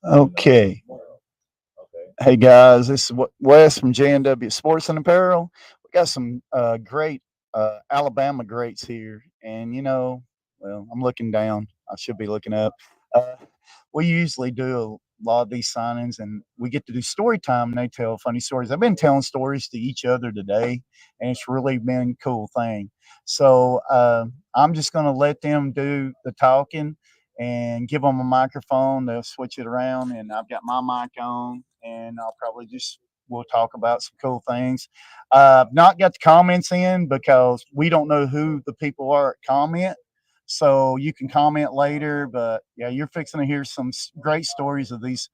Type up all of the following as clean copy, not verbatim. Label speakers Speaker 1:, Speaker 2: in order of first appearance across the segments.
Speaker 1: Okay.
Speaker 2: Okay.
Speaker 1: Hey guys, this is Wes from JW Sports and Apparel. We got some great Alabama greats here, and well, I'm looking down. I should be looking up. Uh, we usually do a lot of these signings, and we get to do story time, and they tell funny stories. I've been telling stories to each other today, and it's really been a cool thing. So I'm just going to let them do the talking and give them a microphone. They'll switch it around, and I've got my mic on, and I'll probably just we'll talk about some cool things. I've not got the comments in because we don't know who the people are at comment. So you can comment later, but yeah, you're fixing to hear some great stories of these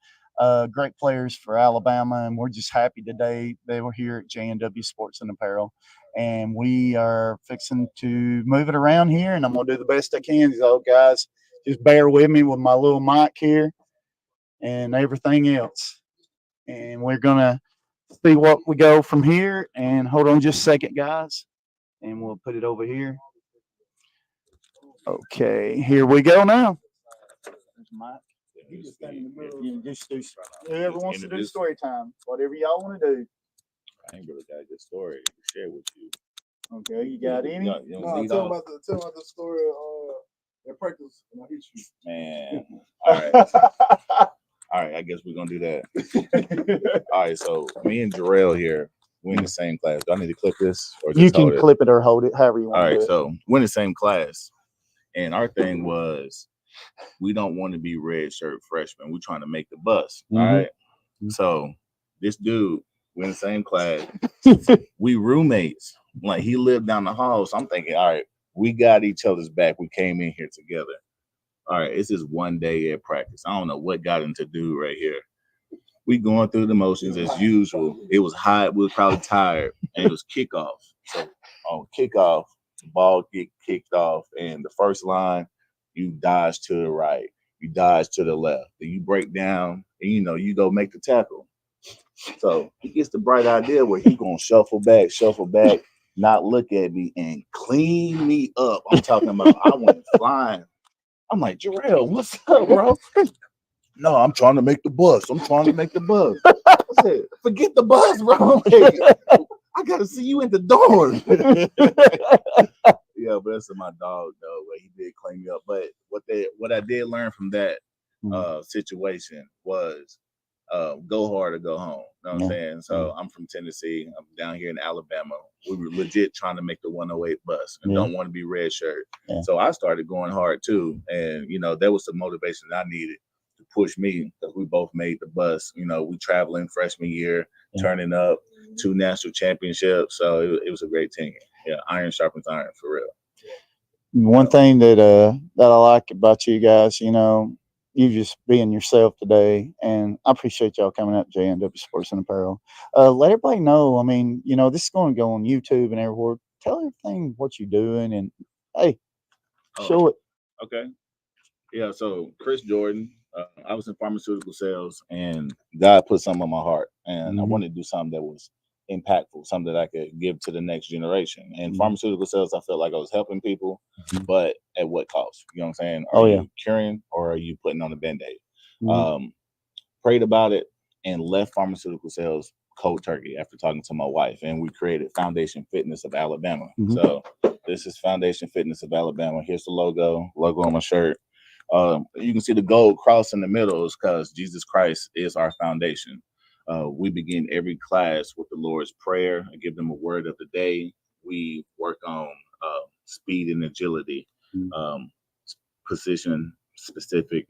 Speaker 1: great players for Alabama, and we're just happy today they were here at JW Sports and Apparel, and we are fixing to move it around here, and I'm gonna do the best I can. So guys, just bear with me with my little mic here and everything else. And we're going to see what we go from here. And hold on just a second, guys. And we'll put it over here. Okay, here we go now. There's Mike. You just stand in the middle. You just do, whoever wants to do story time, whatever y'all want to do.
Speaker 2: I ain't really got a good story to share with you.
Speaker 1: Okay, you got any?
Speaker 3: No, tell about the story at practice when I hit you.
Speaker 2: Man, all right. All right, I guess we're gonna do that. All right, so me and JERRELL here, we're in the same class. Do I need to clip this or just
Speaker 1: You can
Speaker 2: hold it?
Speaker 1: clip it or hold it, however you want
Speaker 2: All
Speaker 1: to
Speaker 2: right,
Speaker 1: do it.
Speaker 2: so we're in the same class, and our thing was we don't want to be red shirt freshmen. We're trying to make the bus. All right. So this dude, we're in the same class. We roommates. Like he lived down the hall. So I'm thinking, all right, we got each other's back. We came in here together. All right, it's just one day at practice. I don't know what got him to do right here. We going through the motions as usual. It was hot. We were probably tired, and it was kickoff. So on kickoff, the ball get kicked off, and the first line, you dodge to the right, you dodge to the left, then you break down, and you go make the tackle. So he gets the bright idea where he gonna shuffle back, not look at me, and clean me up. I'm talking about I went flying. I'm like, JERRELL, what's up, bro? No, I'm trying to make the bus. I'm trying to make the bus. I said, forget the bus, bro. I gotta see you in the door. Yeah, but that's my dog though. But he did clean me up. But what I did learn from that situation was go hard or go home. You know what I'm saying? So I'm from Tennessee. I'm down here in Alabama. We were legit trying to make the 108 bus and don't want to be red shirt. So I started going hard too. And that was the motivation I needed to push me because we both made the bus. We traveling freshman year, turning up 2 national championships. So it was a great team. Yeah, iron sharpens iron for real.
Speaker 1: One thing that I like about you guys, you just being yourself today, and I appreciate y'all coming out to JW Sports and Apparel. Let everybody know. I mean, this is going to go on YouTube and everywhere. Tell everything what you're doing, and hey, show it.
Speaker 2: Okay. Yeah. So Chris Jordan, I was in pharmaceutical sales, and God put something on my heart, and I wanted to do something that was impactful, something that I could give to the next generation. And pharmaceutical sales, I felt like I was helping people, but at what cost? You know what I'm saying? Are you curing or are you putting on a band-aid? Prayed about it and left pharmaceutical sales cold turkey after talking to my wife, and we created Foundation Fitness of Alabama. So this is Foundation Fitness of Alabama. Here's the logo on my shirt. You can see the gold cross in the middle is because Jesus Christ is our foundation. We begin every class with the Lord's Prayer and give them a word of the day. We work on speed and agility, position specific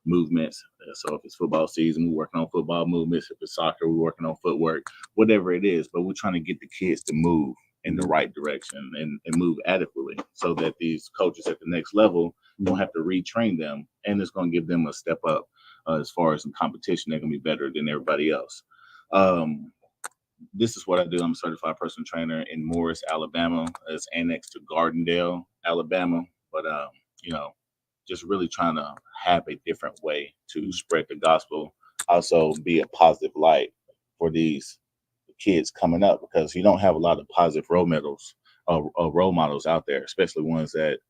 Speaker 2: movements. So if it's football season, we're working on football movements. If it's soccer, we're working on footwork, whatever it is. But we're trying to get the kids to move in the right direction and move adequately so that these coaches at the next level don't have to retrain them. And it's going to give them a step up as far as in competition. They're going to be better than everybody else. This is what I do. I'm a certified personal trainer in Morris, Alabama. It's annexed to Gardendale, Alabama. But, just really trying to have a different way to spread the gospel. Also be a positive light for these kids coming up because you don't have a lot of positive role models out there, especially ones that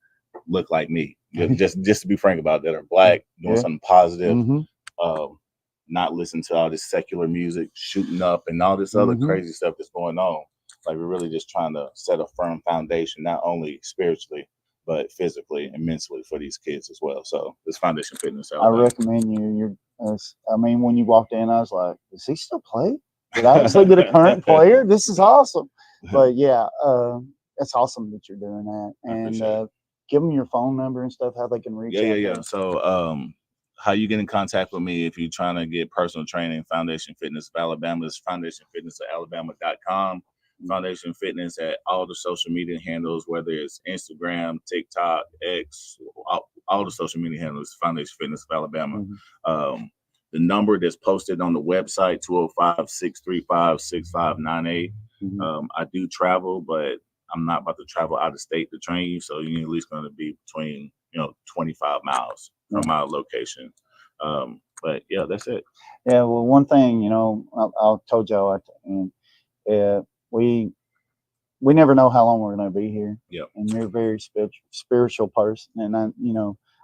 Speaker 2: look like me. Just to be frank about it, that are black, doing something positive. not listen to all this secular music, shooting up, and all this other crazy stuff that's going on. Like, we're really just trying to set a firm foundation, not only spiritually, but physically and mentally for these kids as well. So this Foundation Fitness.
Speaker 1: I recommend you. I mean, when you walked in, I was like, "Does he still play? Did I actually get a current player? This is awesome." But yeah, it's awesome that you're doing that, and give them your phone number and stuff, how they can reach.
Speaker 2: Yeah. So, how you get in contact with me if you're trying to get personal training? Foundation Fitness of Alabama is foundationfitnessalabama.com. Foundation Fitness at all the social media handles, whether it's Instagram, TikTok, X, all the social media handles, Foundation Fitness of Alabama. The number that's posted on the website, 205-635-6598. I do travel, but I'm not about to travel out of state to train you, so you're at least going to be between 25 miles from my location. But yeah, that's it.
Speaker 1: Yeah, well, one thing, I told y'all, and we never know how long we're going to be here.
Speaker 2: Yeah.
Speaker 1: And you're a very spiritual person, and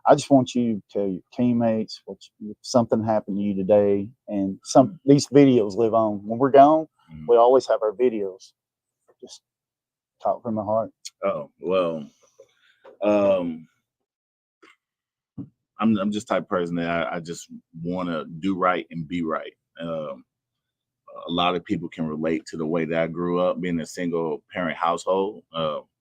Speaker 1: I just want you to tell your teammates if something happened to you today, and these videos live on. When we're gone, we always have our videos. Just talk from the heart.
Speaker 2: Oh, well, I'm just type of person that I just want to do right and be right. A lot of people can relate to the way that I grew up being a single parent household.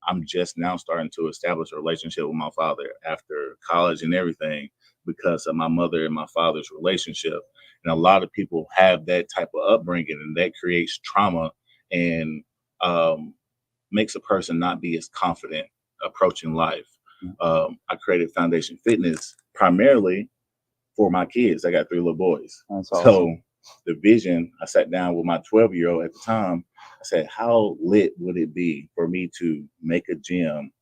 Speaker 2: I'm just now starting to establish a relationship with my father after college and everything because of my mother and my father's relationship. And a lot of people have that type of upbringing, and that creates trauma and makes a person not be as confident approaching life. I created Foundation Fitness primarily for my kids. I got 3 little boys.
Speaker 1: That's awesome.
Speaker 2: So the vision, I sat down with my 12-year-old at the time. I said, how lit would it be for me to make a gym,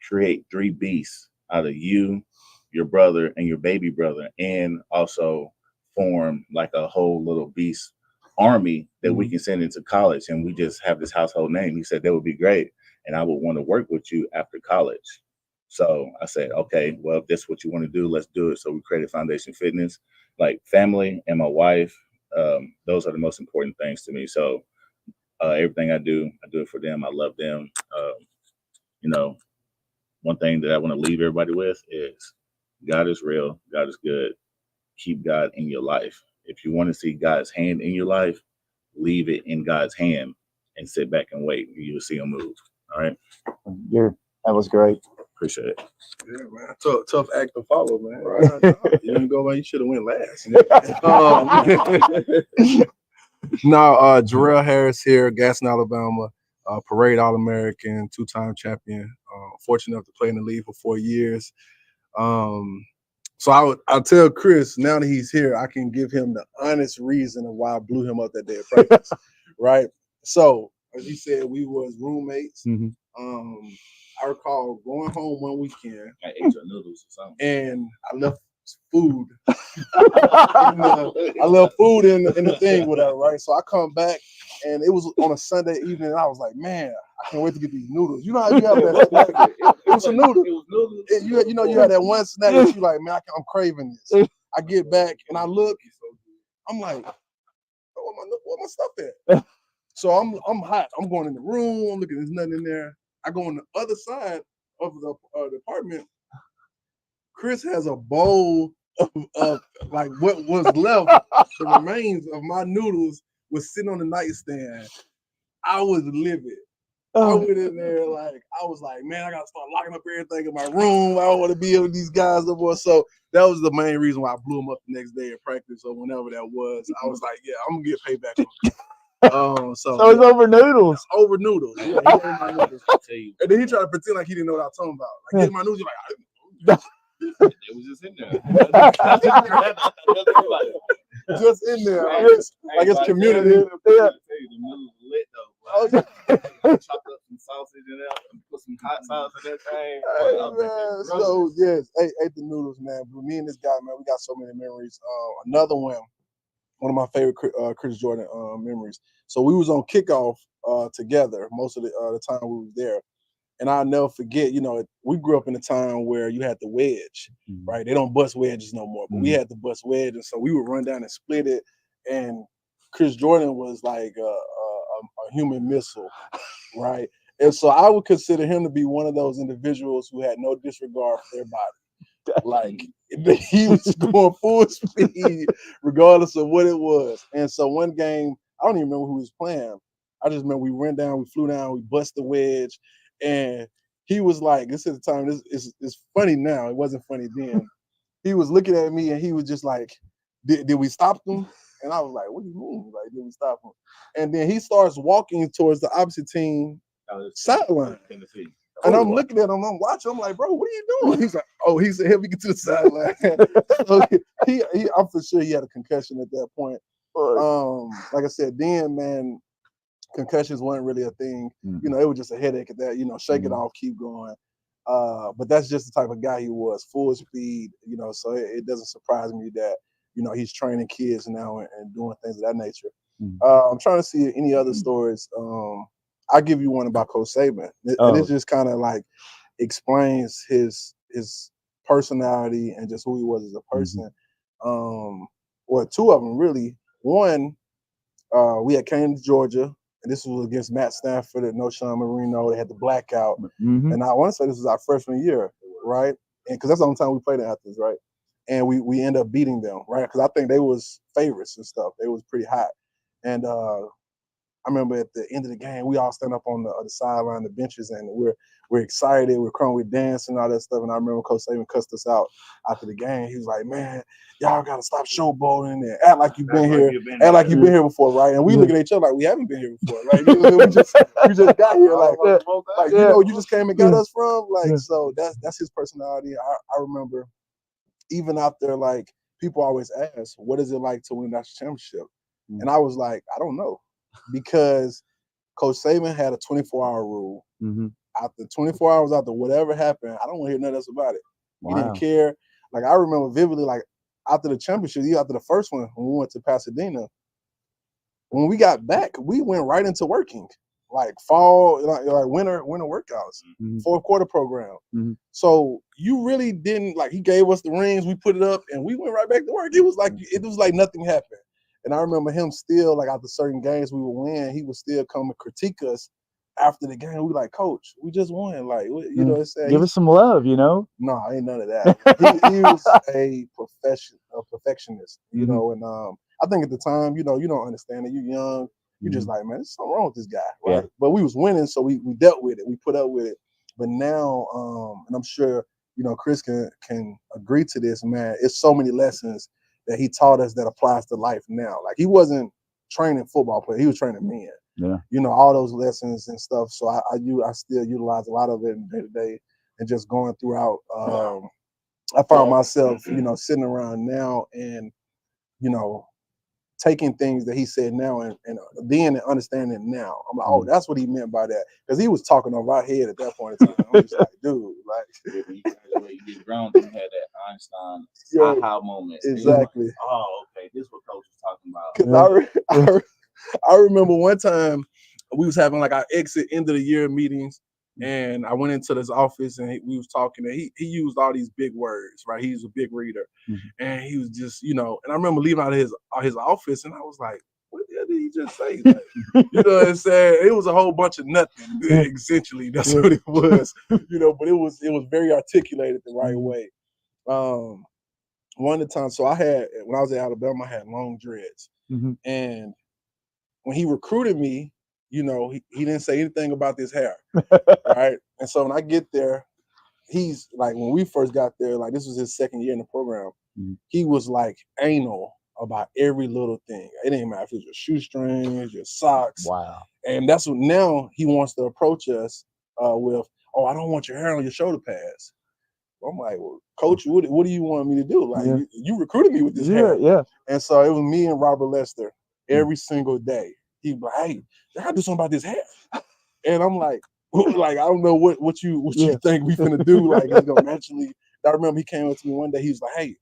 Speaker 2: create 3 beasts out of you, your brother, and your baby brother, and also form like a whole little beast army that we can send into college, and we just have this household name. He said that would be great, and I would want to work with you after college. So I said, okay, well, if that's what you want to do, let's do it. So we created Foundation Fitness. Like, family and my wife, those are the most important things to me. So everything I do it for them. I love them. One thing that I want to leave everybody with is God is real. God is good. Keep God in your life. If you want to see God's hand in your life, leave it in God's hand and sit back and wait. You'll see him move. All right.
Speaker 1: That was great.
Speaker 2: Appreciate it.
Speaker 3: Yeah, man. Tough act to follow, man.
Speaker 1: Right.
Speaker 3: You didn't go, man. You should have went last. Jerrell Harris here, Gaston, Alabama, Parade All-American, 2-time champion. Fortunate enough to play in the league for 4 years. So I'll tell Chris, now that he's here, I can give him the honest reason of why I blew him up that day of practice, right? So, as he said, we was roommates. I recall going home one weekend.
Speaker 2: I ate your noodles or something.
Speaker 3: And I left food. I left food in the thing, whatever, right? So I come back, and it was on a Sunday evening, and I was like, man, I can't wait to get these noodles. You know how you have that snack? It was some noodles. It was noodles. You had that one snack that you like, man, I'm craving this. I get back, and I look. I'm like, where my stuff at? So I'm hot. I'm going in the room. I'm looking, there's nothing in there. I go on the other side of the apartment. Chris has a bowl of like what was left, the remains of my noodles was sitting on the nightstand. I was livid. I went in there like, I was like, man, I gotta start locking up everything in my room. I don't want to be with these guys no more. So that was the main reason why I blew him up the next day at practice or whenever that was. I was like, yeah, I'm gonna get payback on it. So
Speaker 1: it's over noodles.
Speaker 3: Over noodles. Yeah, he ate my noodles. And then he tried to pretend like he didn't know what I was talking about. Like, get my noodles, you're like,
Speaker 2: it was just in there.
Speaker 3: Just in there. Like it's community.
Speaker 2: Yeah. The noodles lit though. Chopped up some sausage in there and put some hot sauce in that thing.
Speaker 3: Man, so yes, ate the noodles, man. But me and this guy, man, we got so many memories. Another one of my favorite Chris Jordan memories. So we was on kickoff together most of the time we was there. And I'll never forget, we grew up in a time where you had the wedge, right? They don't bust wedges no more, but we had the bust wedge. And so we would run down and split it. And Chris Jordan was like a human missile, right? And so I would consider him to be one of those individuals who had no disregard for their body. Like he was going full speed, regardless of what it was. And so one game, I don't even remember who was playing. I just remember we went down, we flew down, we bust the wedge, and he was like, "This is the time. This is funny now. It wasn't funny then." He was looking at me, and he was just like, "Did we stop them?" And I was like, "What do you mean? Like, did we stop them?" And then he starts walking towards the opposite team sideline. And I'm looking at him, I'm watching, I'm like, "Bro, what are you doing?" He's like, "Oh," he said, "Help me get to the sideline." So he I'm for sure he had a concussion at that point. Like I said, then, man, concussions weren't really a thing. It was just a headache at that, shake it off, keep going. But that's just the type of guy he was, full speed, so it doesn't surprise me that, he's training kids now and doing things of that nature. I'm trying to see any other stories. I'll give you one about Coach Saban. And it just kind of like explains his personality and just who he was as a person. Well, two of them really. One, we had came to Georgia, and this was against Matt Stafford at No Sean Marino. They had the blackout, and I want to say this was our freshman year, right? And because that's the only time we played in Athens, right? And we end up beating them, right? Because I think they was favorites and stuff. They was pretty hot, and I remember at the end of the game, we all stand up on the sideline, the benches, and we're excited, we're crying, we're dancing, all that stuff. And I remember Coach Saban cussed us out after the game. He was like, "Man, y'all gotta stop showboating and act like you've been here, act like you've been here before, right?" And we looking at each other like we haven't been here before, like we just got here, like you just came and got us from, like. So that's his personality. I remember even out there, like people always ask, "What is it like to win a national championship?" And I was like, I don't know. Because Coach Saban had a 24-hour rule. After 24 hours, after whatever happened, I don't want to hear nothing else about it. He didn't care. Like I remember vividly, like after the championship, after the first one, when we went to Pasadena, when we got back, we went right into working, like fall, like winter workouts, fourth quarter program. So you really didn't he gave us the rings, we put it up, and we went right back to work. It was like nothing happened. And I remember him still, like after certain games we would win, he would still come and critique us after the game. We like, "Coach, we just won. Like,
Speaker 1: give us some love,
Speaker 3: No, ain't none of that. he was a perfectionist, and I think at the time, you don't understand it. You're young. You're just like, man, there's something wrong with this guy, right? Yeah. But we was winning, so we dealt with it. We put up with it. But now, and I'm sure, Chris can agree to this, man. It's so many lessons that he taught us that applies to life now. Like he wasn't training football players, he was training men. Yeah. All those lessons and stuff. So I still utilize a lot of it in day to day and just going throughout. I found myself, sitting around now and, taking things that he said now and then understanding it now. I'm like, oh, that's what he meant by that. Because he was talking over our head at that point in time. I'm just like, dude, like
Speaker 2: you get grounded, you had that Einstein aha moment.
Speaker 3: Exactly.
Speaker 2: Like, oh, okay, this is what Coach was talking about.
Speaker 3: Because I remember one time we was having like our exit end of the year meetings, and I went into this office and we was talking, and he used all these big words, right? He's a big reader, and he was just, and I remember leaving out of his office, and I was like, "What the hell did he just say?" Like, you know what I'm saying? It was a whole bunch of nothing. Essentially, that's what it was. But it was very articulated the right way. One of the times, so when I was at Alabama, I had long dreads, and when he recruited me, he didn't say anything about this hair, right? And so when I get there, he's like, when we first got there, like this was his second year in the program, he was like anal about every little thing. It didn't matter if it was your shoestrings, your socks.
Speaker 1: Wow.
Speaker 3: And that's what now he wants to approach us with, "Oh, I don't want your hair on your shoulder pads." I'm like, "Well, Coach, what do you want me to do? Like, you recruited me with this hair."
Speaker 1: Yeah.
Speaker 3: And so it was me and Robert Lester every single day. He'd be like, "Hey, I gotta do something about this hair." And I'm like, I don't know what you think we finna do. Like, it's gonna naturally. I remember he came up to me one day. He was like, "Hey,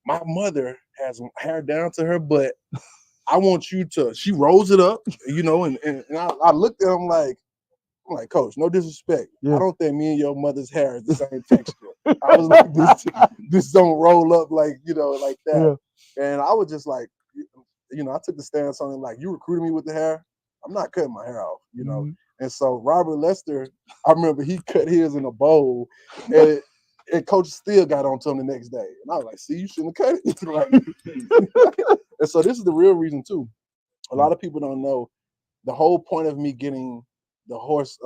Speaker 3: my mother has hair down to her butt. I want you to." She rolls it up, and I looked at him like, I'm like, Coach, no disrespect.
Speaker 1: Yeah.
Speaker 3: I don't think me and your mother's hair is the same texture. I was like, this don't roll up like, like that.
Speaker 1: Yeah.
Speaker 3: And I was just like, I took the stance on it like, you recruited me with the hair. I'm not cutting my hair off,
Speaker 1: Mhm.
Speaker 3: And so Robert Lester, I remember he cut his in a bowl, and Coach still got on to him the next day. And I was like, see, you shouldn't have cut it. Like, and so this is the real reason too. A lot of people don't know the whole point of me getting the horse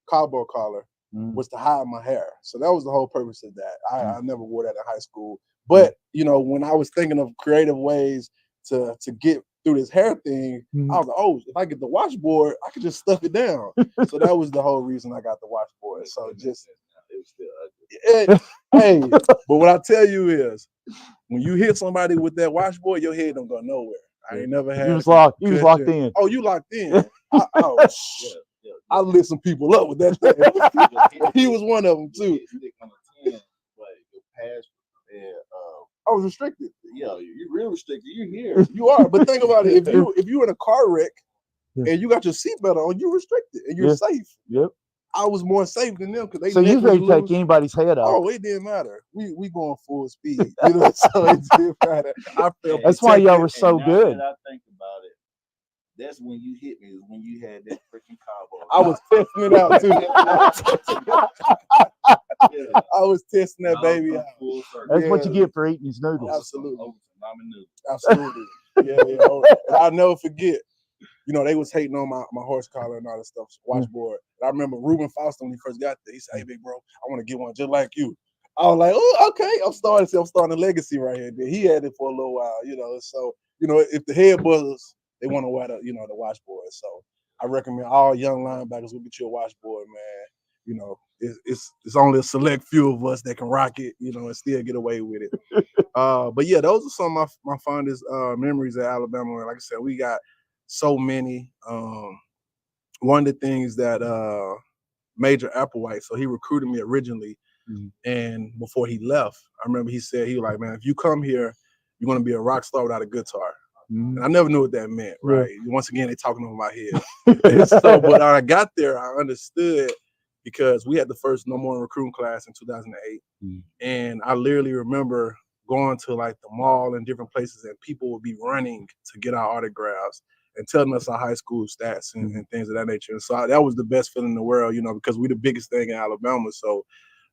Speaker 3: cowboy collar was to hide my hair. So that was the whole purpose of that. I never wore that in high school. But when I was thinking of creative ways to get through this hair thing, I was like, oh, if I get the washboard, I could just stuff it down. So that was the whole reason I got the washboard. So just
Speaker 2: It was still ugly.
Speaker 3: hey, but what I tell you is, when you hit somebody with that washboard, your head don't go nowhere. I ain't never had.
Speaker 1: You was locked in.
Speaker 3: Oh, you locked in. I lit some people up with that thing. He was one of them too. I was restricted.
Speaker 2: Yeah, you're real restricted. You're here.
Speaker 3: You are, but think about it. If you're in a car wreck and you got your seatbelt on, you're restricted and you're safe.
Speaker 1: Yep.
Speaker 3: I was more safe than them because they.
Speaker 1: So you can't take anybody's head off.
Speaker 3: Oh, it didn't matter. We going full speed, So it didn't matter. I felt
Speaker 1: that's why y'all were so good.
Speaker 2: That I think about it. That's when you hit me. Is when you had that freaking cowboy.
Speaker 3: I was testing it out too. I was testing that baby out.
Speaker 1: That's what you get for eating these noodles.
Speaker 3: Absolutely. Yeah. And I'll never forget. They was hating on my horse collar and all that stuff, washboard. And I remember Ruben Foster when he first got there. He said, "Hey, big bro, I want to get one just like you." I was like, "Oh, okay." I'm starting a legacy right here. He had it for a little while, So if the head buzzers, they want to wear the the washboard. So I recommend all young linebackers will get you a washboard, man. It's only a select few of us that can rock it, and still get away with it. But yeah, those are some of my fondest memories at Alabama. And like I said, we got so many. One of the things that Major Applewhite, so he recruited me originally, and before he left, I remember he was like, "Man, if you come here, you're gonna be a rock star without a guitar." And I never knew what that meant, right? Once again, they talking over my head. But when I got there, I understood because we had the first No More recruiting class in 2008, and I literally remember going to like the mall and different places, and people would be running to get our autographs and telling us our high school stats and things of that nature. And so that was the best feeling in the world, because we're the biggest thing in Alabama. So,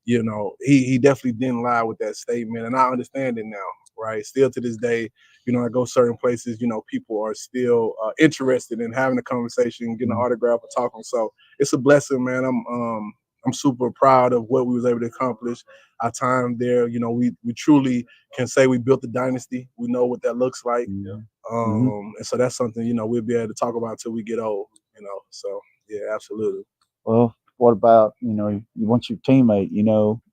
Speaker 3: he definitely didn't lie with that statement. And I understand it now, right? Still to this day, I go certain places, people are still interested in having a conversation, getting an autograph or talking. So it's a blessing, man. I'm super proud of what we was able to accomplish. Our time there, we truly can say we built a dynasty. We know what that looks like. And so that's something, we'll be able to talk about until we get old, So yeah, absolutely.
Speaker 1: Well, what about, you want your teammate,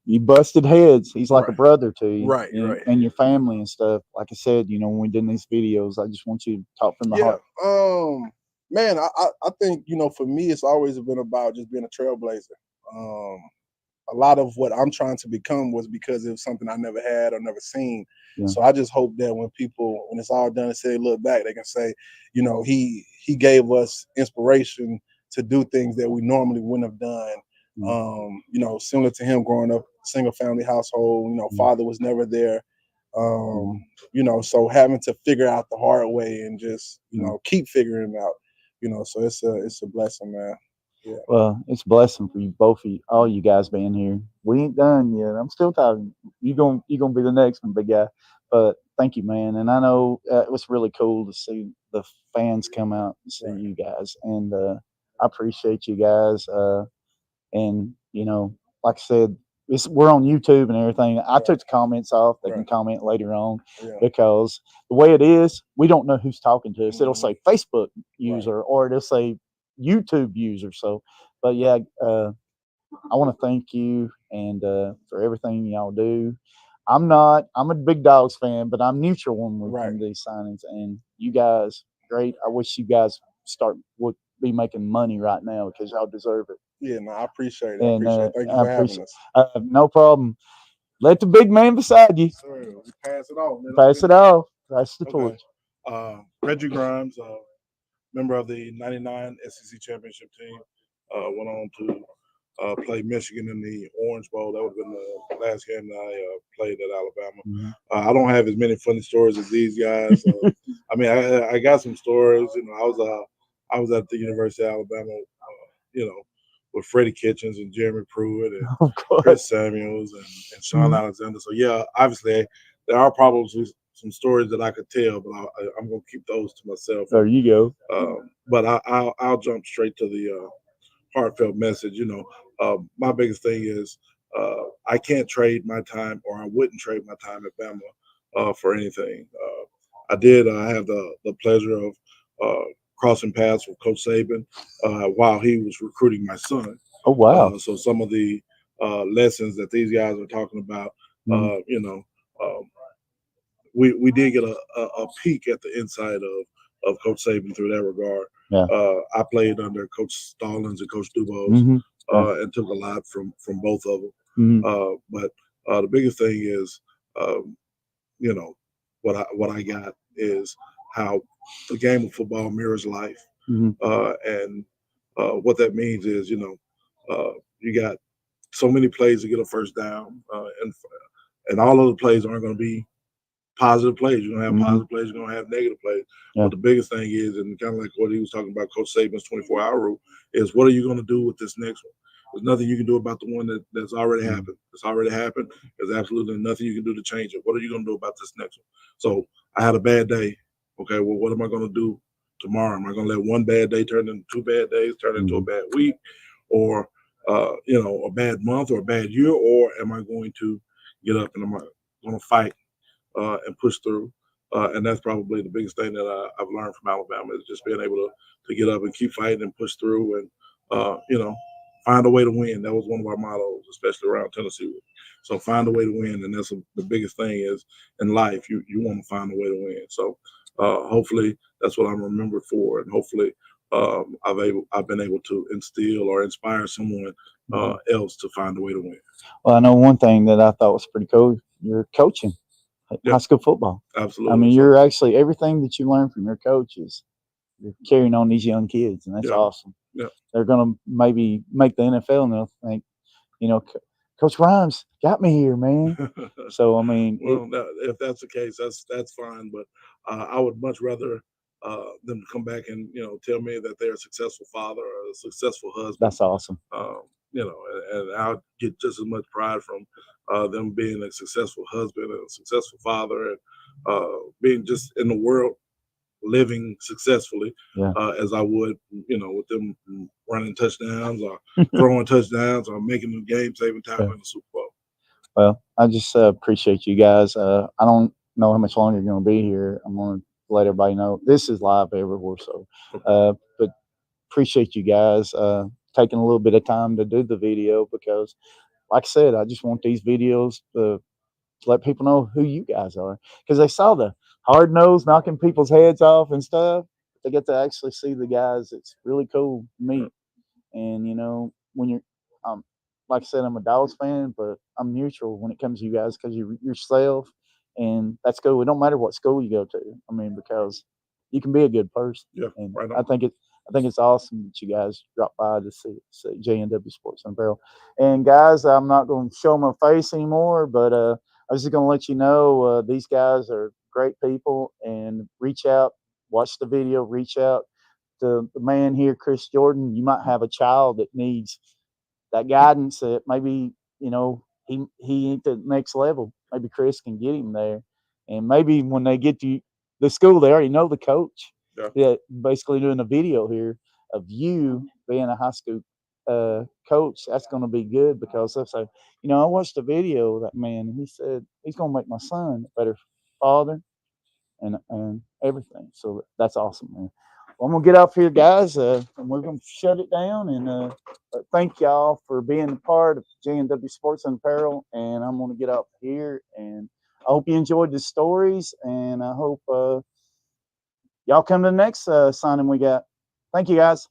Speaker 1: you busted heads. He's like a brother to you.
Speaker 3: Right.
Speaker 1: And your family and stuff. Like I said, when we did these videos, I just want you to talk from the heart.
Speaker 3: Man, I think, for me, it's always been about just being a trailblazer. A lot of what I'm trying to become was because it was something I never had or never seen. Yeah. So I just hope that when it's all done and say look back, they can say, he gave us inspiration to do things that we normally wouldn't have done. Similar to him growing up single family household, father was never there. So having to figure out the hard way and just, keep figuring it out, so it's a blessing, man. Yeah.
Speaker 1: Well, it's a blessing for you both of you, all you guys being here. We ain't done yet. I'm still talking. You're gonna be the next one, big guy. But thank you, man. And I know it was really cool to see the fans come out and see you guys, and I appreciate you guys. And like I said, we're on YouTube and everything. I took the comments off. They can comment later on because the way it is, we don't know who's talking to us. It'll say Facebook user or it'll say YouTube user. So, but yeah, I want to thank you and for everything y'all do. I'm a big Dogs fan, but I'm neutral when we come to these signings. And you guys, great. I wish you guys would be making money right now because y'all deserve it.
Speaker 3: Yeah, no, I appreciate it. Thank you for having us.
Speaker 1: No problem. Let the big man beside you.
Speaker 3: Sir, we pass it off.
Speaker 1: Pass it off. Pass the torch.
Speaker 4: Reggie Grimes, member of the '99 SEC championship team.
Speaker 3: Went on to play Michigan in the Orange Bowl. That would have been the last game that I played at Alabama. I don't have as many funny stories as these guys. I mean, I got some stories. You know, I was at the University of Alabama. You know, with Freddie Kitchens and Jeremy Pruitt and
Speaker 1: Of course.
Speaker 3: Chris Samuels and Sean Alexander. So yeah, obviously there are problems with some stories that I could tell, but I'm gonna keep those to myself.
Speaker 1: There you go.
Speaker 3: But I'll jump straight to the heartfelt message. You know, my biggest thing is I can't trade my time, or I wouldn't trade my time at Bama for anything. I did have the pleasure of crossing paths with Coach Saban while he was recruiting my son.
Speaker 1: Oh wow.
Speaker 3: So some of the lessons that these guys are talking about, you know, um, we did get a peek at the inside of Coach Saban through that regard.
Speaker 1: Yeah.
Speaker 3: I played under Coach Stallings and Coach Dubose, and took a lot from both of them. But the biggest thing is, you know, what I got is how the game of football mirrors life, and what that means is, you know, you got so many plays to get a first down, and all of the plays aren't going to be positive plays. You're gonna have positive plays. You're gonna have negative plays.
Speaker 1: Yeah.
Speaker 3: But the biggest thing is, and kind of like what he was talking about, Coach Saban's 24-hour rule, is what are you gonna do with this next one? There's nothing you can do about the one that's already happened. It's already happened. There's absolutely nothing you can do to change it. What are you gonna do about this next one? So I had a bad day. Okay, well, what am I gonna do tomorrow? Am I gonna let one bad day turn into 2 bad days, turn into a bad week, or you know, a bad month or a bad year, or am I going to get up and am I gonna fight and push through? And that's probably the biggest thing that I've learned from Alabama, is just being able to get up and keep fighting and push through, and you know, find a way to win. That was one of our mottos, especially around Tennessee. So find a way to win, and that's the biggest thing is in life. You want to find a way to win. So hopefully that's what I'm remembered for, and hopefully I've been able to instill or inspire someone else to find a way to win.
Speaker 1: Well, I know one thing that I thought was pretty cool. You're coaching high school football.
Speaker 3: Absolutely.
Speaker 1: I mean, you're actually everything that you learn from your coaches. You're carrying on these young kids, and that's awesome.
Speaker 3: Yeah.
Speaker 1: They're going to maybe make the NFL, and they'll think, you know, Coach Rhymes got me here, man. So I mean,
Speaker 3: well, if that's the case, that's fine. But I would much rather them come back and, you know, tell me that they're a successful father or a successful husband.
Speaker 1: That's awesome.
Speaker 3: You know, and I'll get just as much pride from them being a successful husband and a successful father, and being just in the world living successfully, as I would, you know, with them running touchdowns or throwing touchdowns or making the game-saving tackle in the Super Bowl.
Speaker 1: Well, I just appreciate you guys. I don't know how much longer you're going to be here. I'm going to let everybody know this is live everywhere. So, but appreciate you guys taking a little bit of time to do the video, because, like I said, I just want these videos to let people know who you guys are, because they saw the hard nose knocking people's heads off and stuff. They get to actually see the guys. It's really cool to meet. And you know, when you're, like I said, I'm a Dallas fan, but I'm neutral when it comes to you guys, because you're yourself, and that's cool. It don't matter what school you go to. I mean, because you can be a good person.
Speaker 3: Yeah,
Speaker 1: and
Speaker 3: right on.
Speaker 1: I think it's awesome that you guys drop by to see JNW Sports and Apparel. And guys, I'm not going to show my face anymore, but I was just going to let you know these guys are great people, and reach out, watch the video, reach out to the man here, Chris Jordan. You might have a child that needs that guidance, that maybe, you know, he ain't the next level. Maybe Chris can get him there, and maybe when they get to the school, they already know the coach. Yeah, basically doing a video here of you being a high school coach. That's going to be good, because they'll say, you know, I watched a video of that man, and he said he's going to make my son a better father and everything. So that's awesome, man. Well, I'm gonna get off here, guys, and we're gonna shut it down. And thank y'all for being a part of JNW Sports and Apparel. And I'm gonna get up here, and I hope you enjoyed the stories, and I hope y'all come to the next signing we got. Thank you, guys.